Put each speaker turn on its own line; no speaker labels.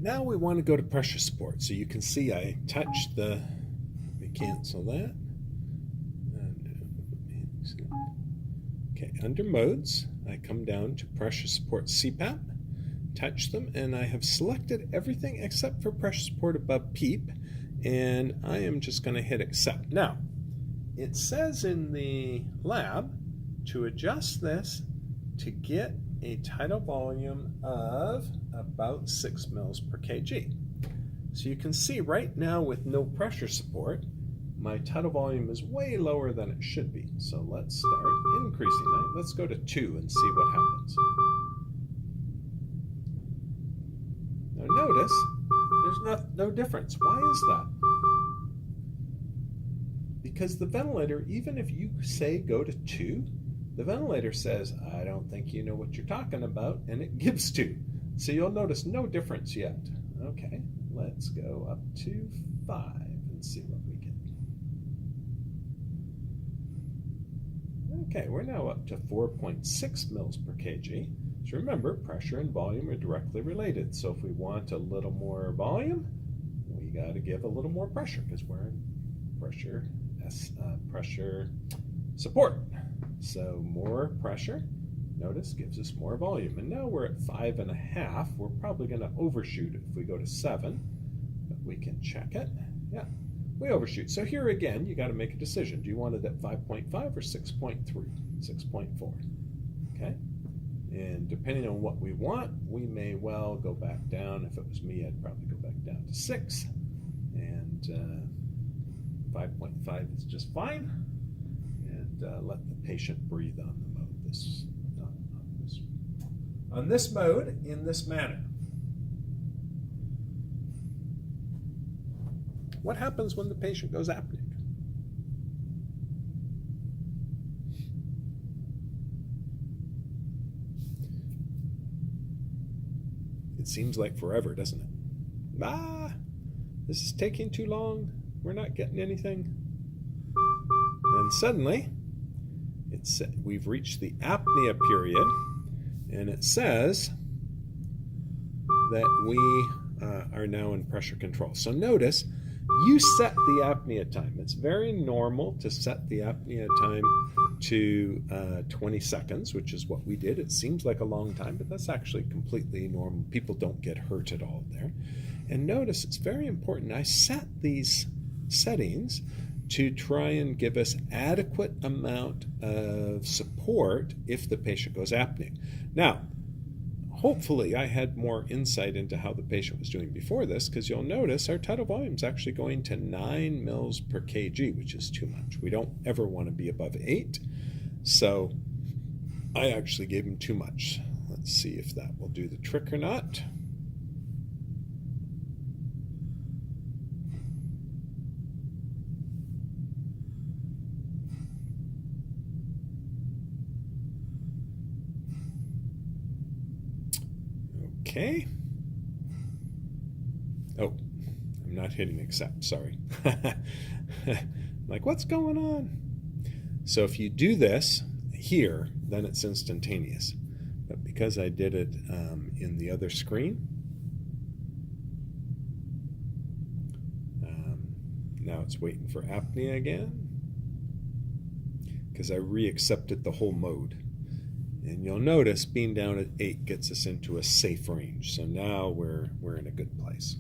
Now we want to go to pressure support. So you can see I touched the, let me cancel that. Okay, under modes, I come down to pressure support CPAP, touch them, and I have selected everything except for pressure support above PEEP, and I am just going to hit accept. Now, it says in the lab to adjust this to get a tidal volume of about 6 mils per kg. So you can see right now with no pressure support, my tidal volume is way lower than it should be. So let's start increasing that. Let's go to 2 and see what happens. Now notice there's no difference. Why is that? Because the ventilator, even if you say go to 2, the ventilator says, I don't think you know what you're talking about, and it gives 2. So you'll notice no difference yet. Okay, let's go up to 5 and see what we get. Okay, we're now up to 4.6 mils per kg. So remember, pressure and volume are directly related. So if we want a little more volume, we got to give a little more pressure because we're in pressure support. So more pressure, notice, gives us more volume. And now we're at 5.5. We're probably going to overshoot it if we go to 7, but we can check it. Yeah, we overshoot. So here again, you got to make a decision. Do you want it at 5.5 or 6.3, 6.4? Okay. And depending on what we want, we may well go back down. If it was me, I'd probably go back down to 6. And 5.5 is just fine. And let the patient breathe on the mode. On this mode, in this manner. What happens when the patient goes apneic? It seems like forever, doesn't it? This is taking too long. We're not getting anything. And suddenly, we've reached the apnea period, and it says that we are now in pressure control. So notice, you set the apnea time. It's very normal to set the apnea time to 20 seconds, which is what we did. It seems like a long time, but that's actually completely normal. People don't get hurt at all there. And notice, it's very important. I set these settings to try and give us adequate amount of support if the patient goes apneic. Now, hopefully I had more insight into how the patient was doing before this, because you'll notice our tidal volume is actually going to 9 mils per kg, which is too much. We don't ever want to be above 8. So I actually gave him too much. Let's see if that will do the trick or not. Okay. Oh, I'm not hitting accept, sorry. Like, what's going on? So if you do this here, then it's instantaneous. But because I did it in the other screen, now it's waiting for apnea again, because I re-accepted the whole mode. And you'll notice being down at 8 gets us into a safe range. So now we're in a good place.